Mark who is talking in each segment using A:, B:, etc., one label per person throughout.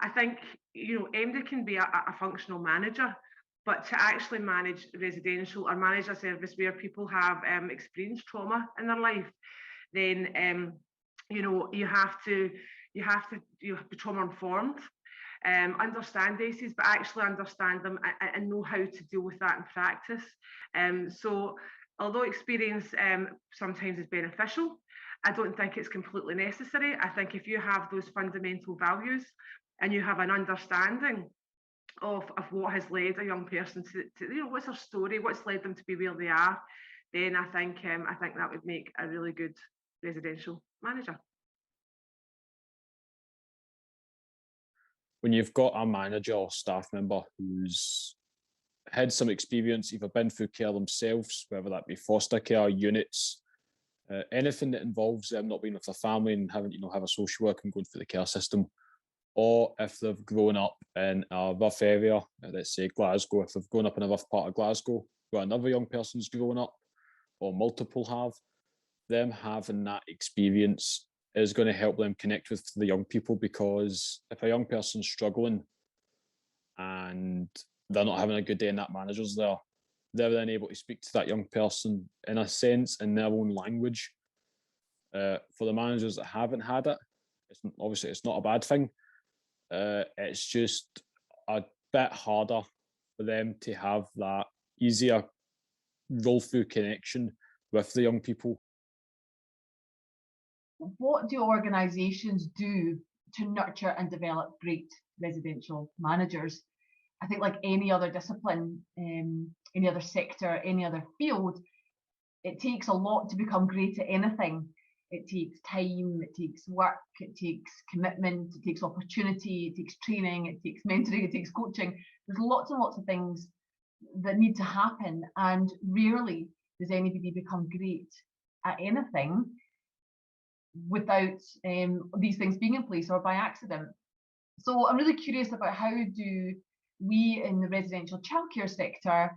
A: I think, MD can be a functional manager, but to actually manage residential or manage a service where people have experienced trauma in their life, then you have to be trauma informed, understand ACEs, but actually understand them and know how to deal with that in practice. So although experience sometimes is beneficial, I don't think it's completely necessary. I think if you have those fundamental values and you have an understanding of what has led a young person to what's their story, what's led them to be where they are, then I think that would make a really good residential manager.
B: When you've got a manager or staff member who's had some experience, either been through care themselves, whether that be foster care, units, anything that involves them not being with their family and having to have a social worker and going through the care system, or if they've grown up in a rough area, let's say Glasgow, if they've grown up in a rough part of Glasgow where another young person's grown up, or multiple have, them having that experience is going to help them connect with the young people, because if a young person's struggling and they're not having a good day and that manager's there, they're then able to speak to that young person in a sense in their own language. For the managers that haven't had it, it's not a bad thing. It's just a bit harder for them to have that easier roll through connection with the young people.
C: What do organisations do to nurture and develop great residential managers? I think like any other discipline, any other sector, any other field, it takes a lot to become great at anything. It takes time, it takes work, it takes commitment, it takes opportunity, it takes training, it takes mentoring, it takes coaching. There's lots and lots of things that need to happen, and rarely does anybody become great at anything without these things being in place or by accident. So I'm really curious about how do we in the residential childcare sector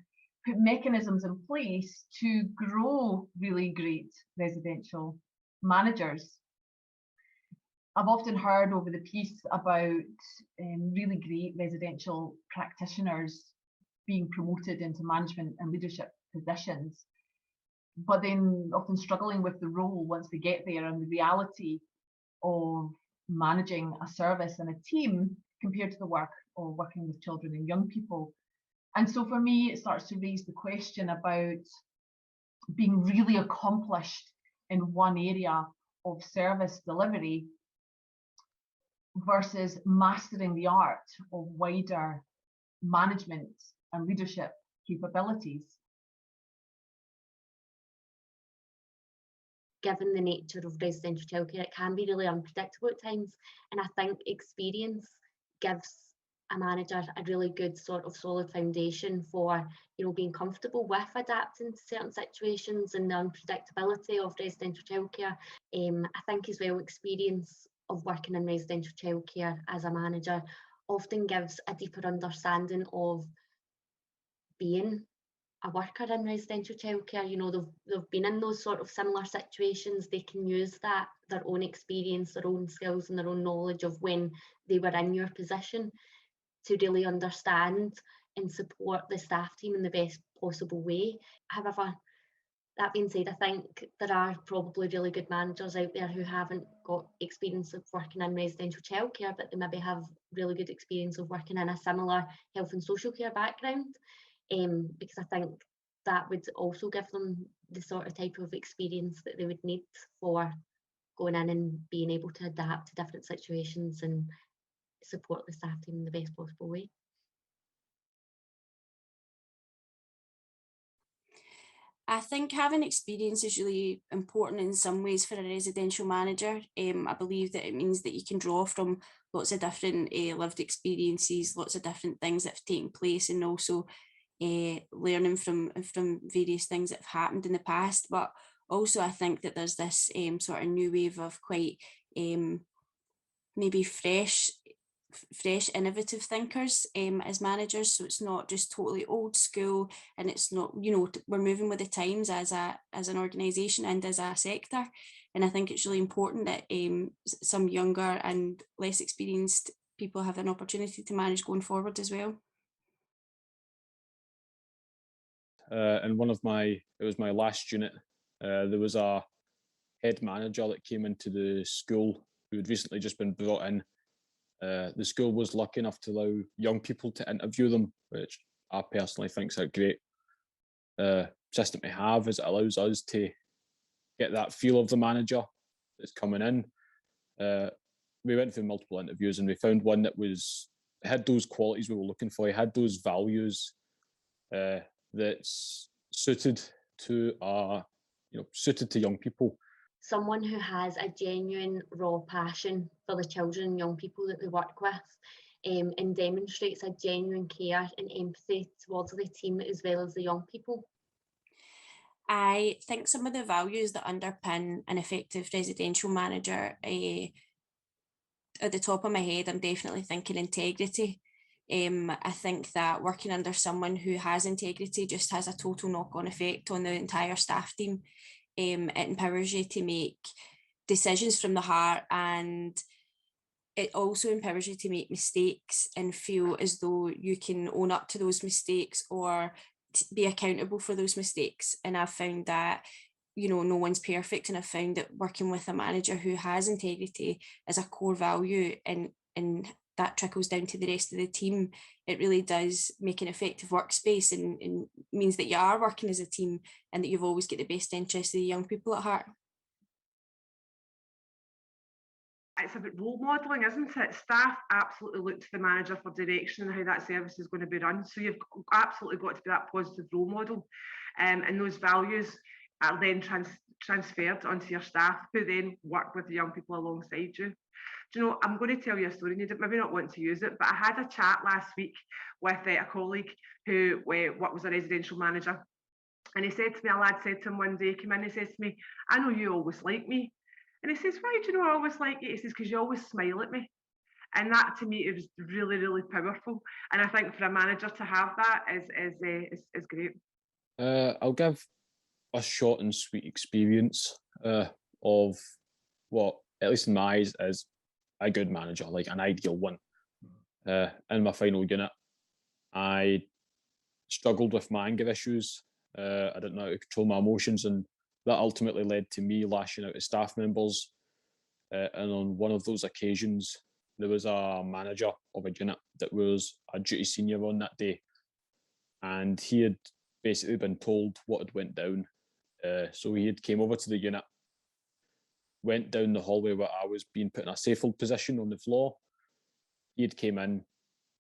C: put mechanisms in place to grow really great residential managers. I've often heard over the piece about really great residential practitioners being promoted into management and leadership positions, but then often struggling with the role once they get there and the reality of managing a service and a team compared to the work of working with children and young people. And so for me, it starts to raise the question about being really accomplished in one area of service delivery versus mastering the art of wider management and leadership capabilities.
D: Given the nature of residential childcare, it can be really unpredictable at times, and I think experience gives a manager a really good sort of solid foundation for being comfortable with adapting to certain situations and the unpredictability of residential childcare. I think as well, experience of working in residential childcare as a manager often gives a deeper understanding of being a worker in residential childcare. They've been in those sort of similar situations. They can use that, their own experience, their own skills and their own knowledge of when they were in your position to really understand and support the staff team in the best possible way. However, that being said, I think there are probably really good managers out there who haven't got experience of working in residential childcare, but they maybe have really good experience of working in a similar health and social care background. Because I think that would also give them the sort of type of experience that they would need for going in and being able to adapt to different situations and support the staff team in the best possible way.
E: I think having experience is really important in some ways for a residential manager. I believe that it means that you can draw from lots of different lived experiences, lots of different things that have taken place, and also learning from various things that have happened in the past. But also I think that there's this sort of new wave of quite maybe fresh innovative thinkers as managers. So it's not just totally old school, and it's not, we're moving with the times as an organisation and as a sector. And I think it's really important that some younger and less experienced people have an opportunity to manage going forward as well.
B: In it was my last unit, there was a head manager that came into the school who had recently just been brought in. The school was lucky enough to allow young people to interview them, which I personally think is a great system to have, as it allows us to get that feel of the manager that's coming in. We went through multiple interviews and we found one that had those qualities we were looking for. He had those values that's suited to young people.
D: Someone who has a genuine raw passion for the children and young people that they work with, and demonstrates a genuine care and empathy towards the team as well as the young people.
E: I think some of the values that underpin an effective residential manager, at the top of my head, I'm definitely thinking integrity. I think that working under someone who has integrity just has a total knock-on effect on the entire staff team. It empowers you to make decisions from the heart, and it also empowers you to make mistakes and feel as though you can own up to those mistakes or be accountable for those mistakes. And I've found that, no one's perfect, and I've found that working with a manager who has integrity as a core value, and that trickles down to the rest of the team, it really does make an effective workspace, and means that you are working as a team and that you've always got the best interests of the young people at heart.
A: It's about role modelling, isn't it? Staff absolutely look to the manager for direction and how that service is going to be run. So you've absolutely got to be that positive role model. And those values are then transferred onto your staff, who then work with the young people alongside you. Do you know, I'm going to tell you a story, and you maybe not want to use it, but I had a chat last week with a colleague who was a residential manager. And he said to me, a lad said to him one day, he came in, he says to me, "I know you always like me." And he says, "Why do you know I always like you?" He says, "Because you always smile at me." And that to me is really, really powerful. And I think for a manager to have that is great.
B: I'll give a short and sweet experience of what, at least in my eyes, is a good manager, like an ideal one. In my final unit, I struggled with my anger issues. I didn't know how to control my emotions, and that ultimately led to me lashing out at staff members. And on one of those occasions, there was a manager of a unit that was a duty senior on that day, and he had basically been told what had went down. So he had came over to the unit, went down the hallway where I was being put in a safe hold position on the floor. He had came in,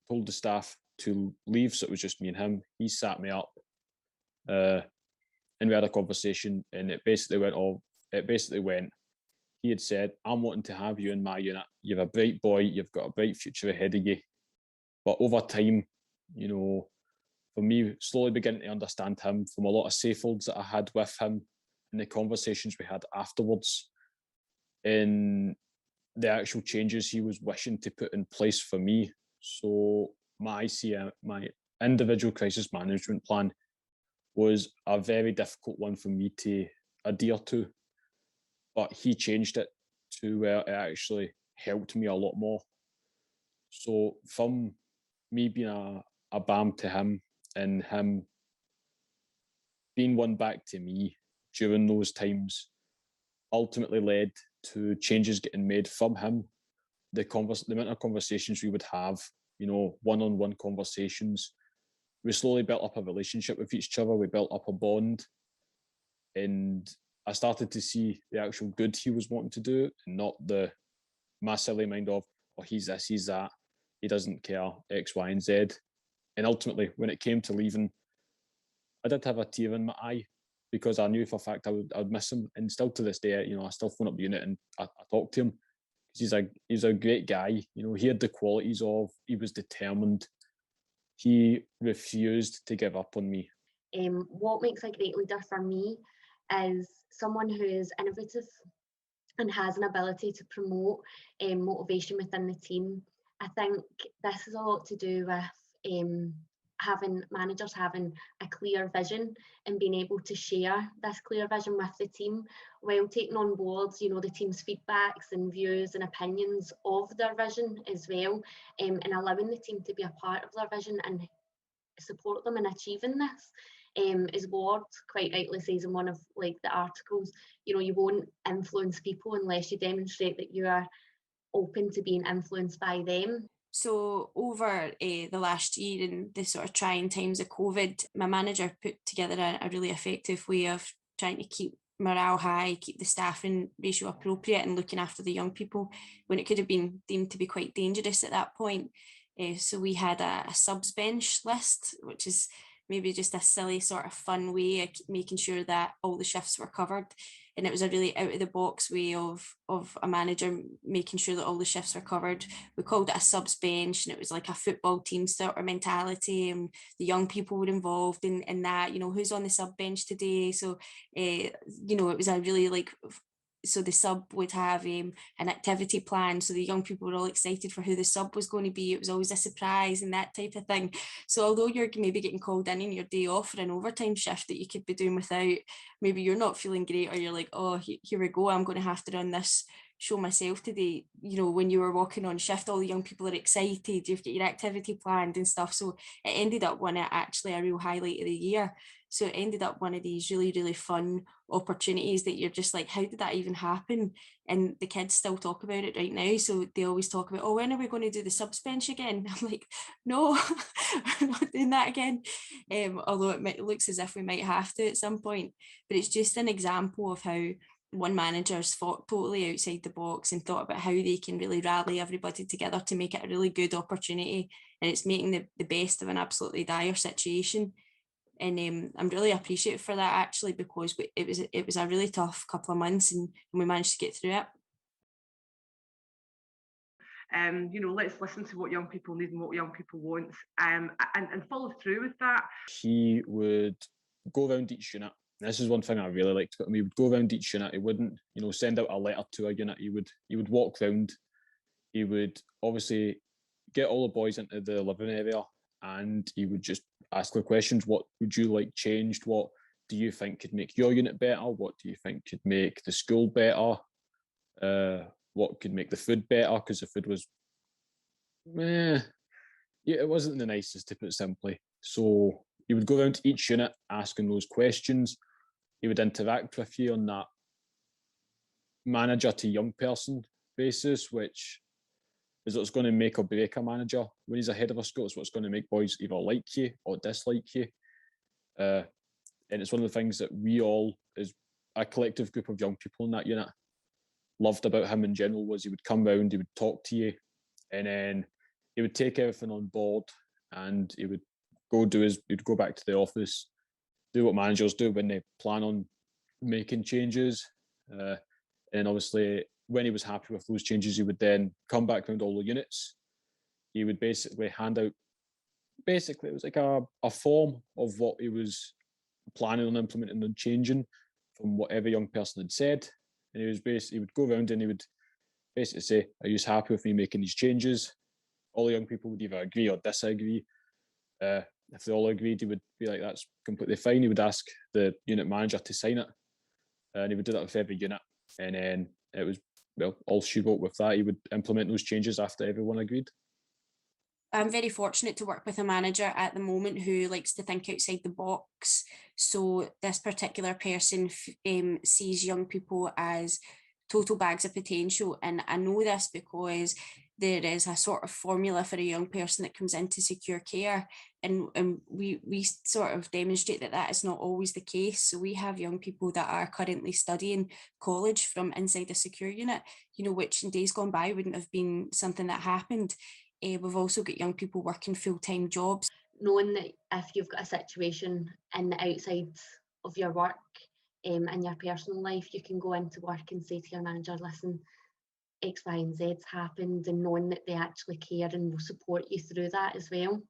B: told the staff to leave, so it was just me and him. He sat me up, and we had a conversation, and it basically went, he had said, "I'm wanting to have you in my unit. You're a bright boy, you've got a bright future ahead of you." But over time, for me, slowly beginning to understand him from a lot of safe holds that I had with him and the conversations we had afterwards, in the actual changes he was wishing to put in place for me. So my individual crisis management plan was a very difficult one for me to adhere to, but he changed it to where it actually helped me a lot more. So from me being a BAM to him, and him being one back to me during those times, ultimately led to changes getting made from him. The amount of conversations we would have, one-on-one conversations, we slowly built up a relationship with each other. We built up a bond, and I started to see the actual good he was wanting to do, and not my silly mind of, "Oh, he's this, he's that, he doesn't care, X, Y, and Z." And ultimately, when it came to leaving, I did have a tear in my eye, because I knew for a fact I would miss him. And still to this day, I still phone up the unit and I talk to him, because he's a great guy. He had the qualities of, he was determined. He refused to give up on me.
D: What makes a great leader for me is someone who is innovative and has an ability to promote motivation within the team. I think this has a lot to do with managers having a clear vision and being able to share this clear vision with the team while taking on board, you know, the team's feedbacks and views and opinions of their vision as well, and allowing the team to be a part of their vision and support them in achieving this. As Ward quite rightly says in one of like the articles, you know, you won't influence people unless you demonstrate that you are open to being influenced by them.
E: So over the last year and the sort of trying times of COVID, my manager put together a really effective way of trying to keep morale high, keep the staffing ratio appropriate and looking after the young people when it could have been deemed to be quite dangerous at that point. So we had a subs bench list, which is maybe just a silly sort of fun way of making sure that all the shifts were covered. And it was a really out of the box way of a manager making sure that all the shifts were covered. We called it a subs bench, and it was like a football team sort of mentality, and the young people were involved in that, you know, who's on the sub bench today. So, you know, it was a really like, so the sub would have an activity plan, so the young people were all excited for who the sub was going to be. It was always a surprise and that type of thing. So although you're maybe getting called in your day off for an overtime shift that you could be doing without, maybe you're not feeling great, or you're like, oh, here we go, I'm going to have to run this show myself today. You know, when you were walking on shift, all the young people are excited, you've got your activity planned and stuff. So it ended up one actually a real highlight of the year. So it ended up one of these really, really fun opportunities that you're just like, how did that even happen? And the kids still talk about it right now. So they always talk about, oh, when are we going to do the subs bench again? I'm like, no, we're not doing that again. Although it looks as if we might have to at some point. But it's just an example of how one manager's thought totally outside the box and thought about how they can really rally everybody together to make it a really good opportunity. And it's making the best of an absolutely dire situation. And I'm really appreciative for that actually, because it was a really tough couple of months, and we managed to get through it.
A: You know, let's listen to what young people need and what young people want, and follow through with that.
B: He would go around each unit. This is one thing I really liked about him. He would go around each unit. He wouldn't, you know, send out a letter to a unit. He would walk round. He would obviously get all the boys into the living area, and he would just ask the questions. What would you like changed? What do you think could make your unit better? What do you think could make the school better? What could make the food better? Because the food was, yeah, it wasn't the nicest, to put it simply. So he would go around to each unit asking those questions. He would interact with you on that manager to young person basis, which is what's going to make or break a manager when he's ahead of a school. It's what's going to make boys either like you or dislike you. And it's one of the things that we all, as a collective group of young people in that unit, loved about him in general, was he would come round, he would talk to you, and then he would take everything on board, and he would he'd go back to the office, do what managers do when they plan on making changes. And obviously, when he was happy with those changes, he would then come back around all the units. He would basically hand out, it was like a form of what he was planning on implementing and changing from what every young person had said. And he would go around and he would basically say, are you happy with me making these changes? All the young people would either agree or disagree. If they all agreed, he would be like, that's completely fine. He would ask the unit manager to sign it. And he would do that with every unit. And then it was, well, all she wrote with that. He would implement those changes after everyone agreed.
E: I'm very fortunate to work with a manager at the moment who likes to think outside the box. So this particular person sees young people as total bags of potential. And I know this because there is a sort of formula for a young person that comes into secure care. And we sort of demonstrate that is not always the case. So we have young people that are currently studying college from inside a secure unit, you know, which in days gone by wouldn't have been something that happened. We've also got young people working full-time jobs.
D: Knowing that if you've got a situation in the outside of your work, in your personal life, you can go into work and say to your manager, listen, X, Y, and Z's happened, and knowing that they actually care and will support you through that as well.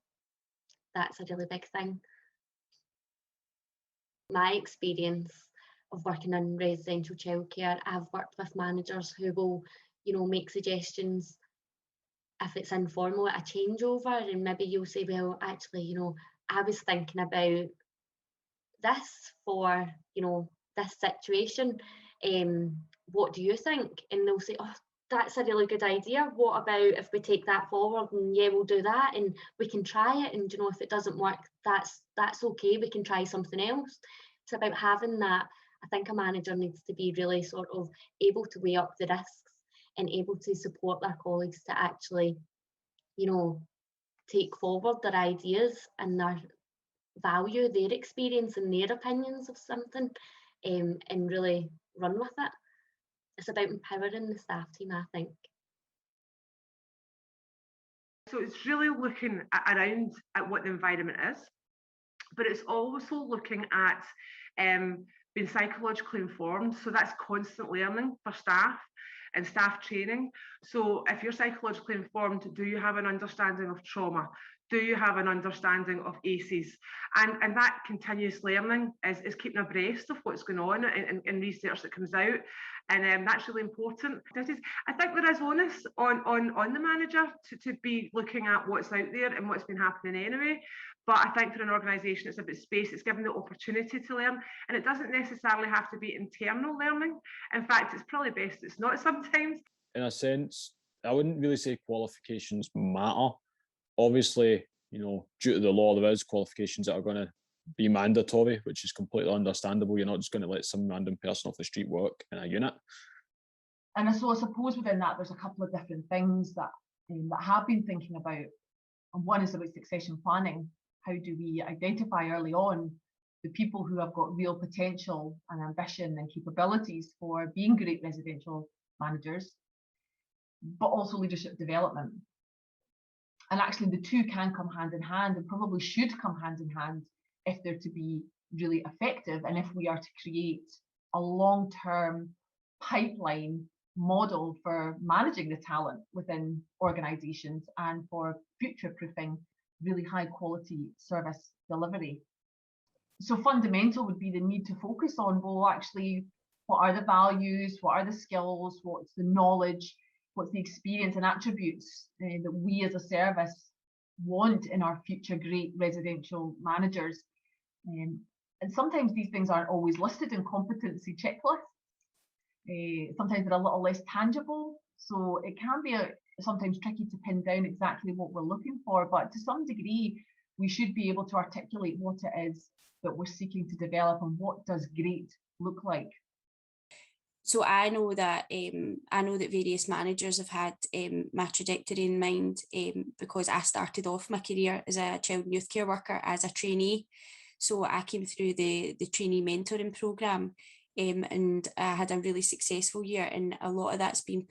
D: That's a really big thing. My experience of working in residential childcare, I've worked with managers who will, you know, make suggestions if it's informal at a changeover, and maybe you'll say, well, actually, you know, I was thinking about this for, this situation. What do you think? And they'll say, oh, that's a really good idea. What about if we take that forward, and yeah, we'll do that, and we can try it, and if it doesn't work, that's okay, we can try something else. It's about having that. I think a manager needs to be really sort of able to weigh up the risks and able to support their colleagues to actually, take forward their ideas and their value, their experience and their opinions of something, and really run with it. It's about empowering the staff team, I think.
A: So it's really looking around at what the environment is, but it's also looking at being psychologically informed. So that's constant learning for staff and staff training. So if you're psychologically informed, do you have an understanding of trauma? Do you have an understanding of ACEs? And that continuous learning is keeping abreast of what's going on in research that comes out. And that's really important. I think there is onus on the manager to be looking at what's out there and what's been happening anyway. But I think for an organisation, it's about space, it's given the opportunity to learn. And it doesn't necessarily have to be internal learning. In fact, it's probably best it's not sometimes.
B: In a sense, I wouldn't really say qualifications matter. Obviously, due to the law, there is qualifications that are going to be mandatory, which is completely understandable. You're not just going to let some random person off the street work in a unit.
C: And so I suppose within that, there's a couple of different things that have been thinking about. And one is about succession planning. How do we identify early on the people who have got real potential and ambition and capabilities for being great residential managers, but also leadership development? And actually the two can come hand in hand, and probably should come hand in hand if they're to be really effective, and if we are to create a long-term pipeline model for managing the talent within organisations and for future-proofing really high quality service delivery. So fundamental would be the need to focus on, well, actually, what are the values, what are the skills, what's the knowledge, what's the experience and attributes that we as a service want in our future great residential managers. And sometimes these things aren't always listed in competency checklists. Sometimes they're a little less tangible. So it can be sometimes tricky to pin down exactly what we're looking for, but to some degree, we should be able to articulate what it is that we're seeking to develop and what does great look like.
E: So I know that various managers have had my trajectory in mind, because I started off my career as a child and youth care worker as a trainee. So I came through the trainee mentoring programme, and I had a really successful year. And a lot of that's been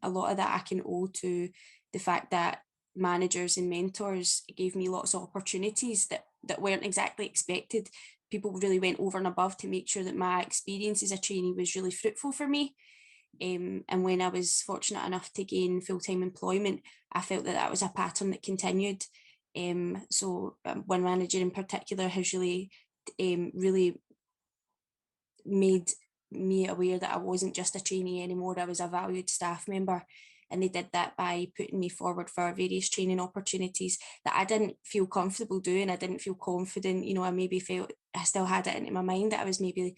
E: a lot of that I can owe to the fact that managers and mentors gave me lots of opportunities that weren't exactly expected. People really went over and above to make sure that my experience as a trainee was really fruitful for me. And when I was fortunate enough to gain full-time employment, I felt that was a pattern that continued. So one manager in particular has really made me aware that I wasn't just a trainee anymore, I was a valued staff member. And they did that by putting me forward for various training opportunities that I didn't feel comfortable doing. I didn't feel confident. I maybe felt I still had it into my mind that I was maybe,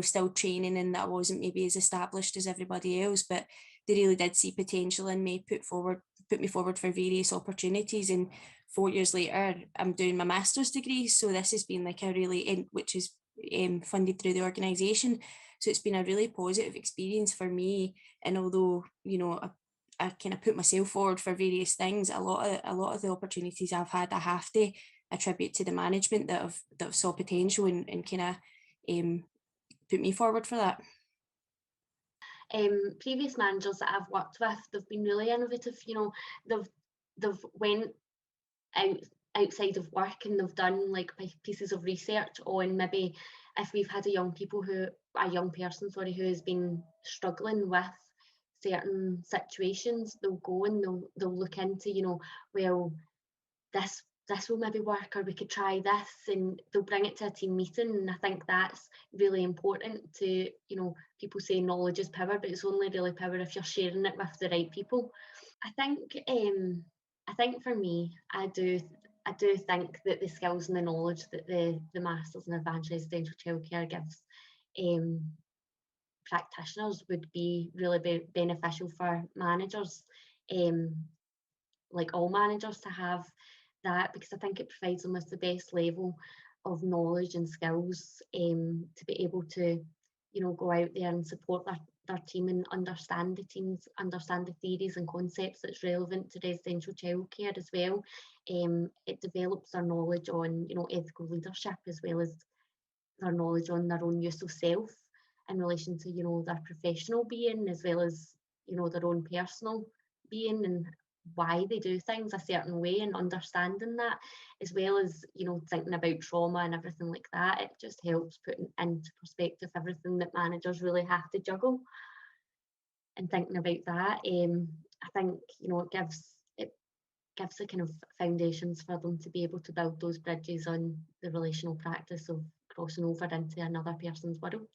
E: still training and that I wasn't maybe as established as everybody else. But they really did see potential in me, put me forward for various opportunities. And 4 years later, I'm doing my master's degree. So this has been like which is funded through the organisation. So it's been a really positive experience for me. And although, I kind of put myself forward for various things, a lot of the opportunities I've had, I have to attribute to the management that have saw potential and kind of put me forward for that.
D: Previous managers that I've worked with, they've been really innovative. They've went outside of work and they've done like pieces of research on maybe if we've had a young person who has been struggling with certain situations, they'll go and they'll look into, well, this will maybe work, or we could try this, and they'll bring it to a team meeting. And I think that's really important to, people say knowledge is power, but it's only really power if you're sharing it with the right people. I think for me, I do I do think that the skills and the knowledge that the Masters in Advanced Residential Childcare gives practitioners would be really beneficial for managers, like all managers, to have that, because I think it provides them with the best level of knowledge and skills to be able to, you know, go out there and support their team and understand the teams, understand the theories and concepts that's relevant to residential childcare as well. It develops their knowledge on, you know, ethical leadership, as well as their knowledge on their own use of self in relation to, you know, their professional being, as well as, you know, their own personal being and why they do things a certain way, and understanding that, as well as, you know, thinking about trauma and everything like that. It just helps put into perspective everything that managers really have to juggle, and thinking about that. I think, you know, it gives the kind of foundations for them to be able to build those bridges on the relational practice of crossing over into another person's world.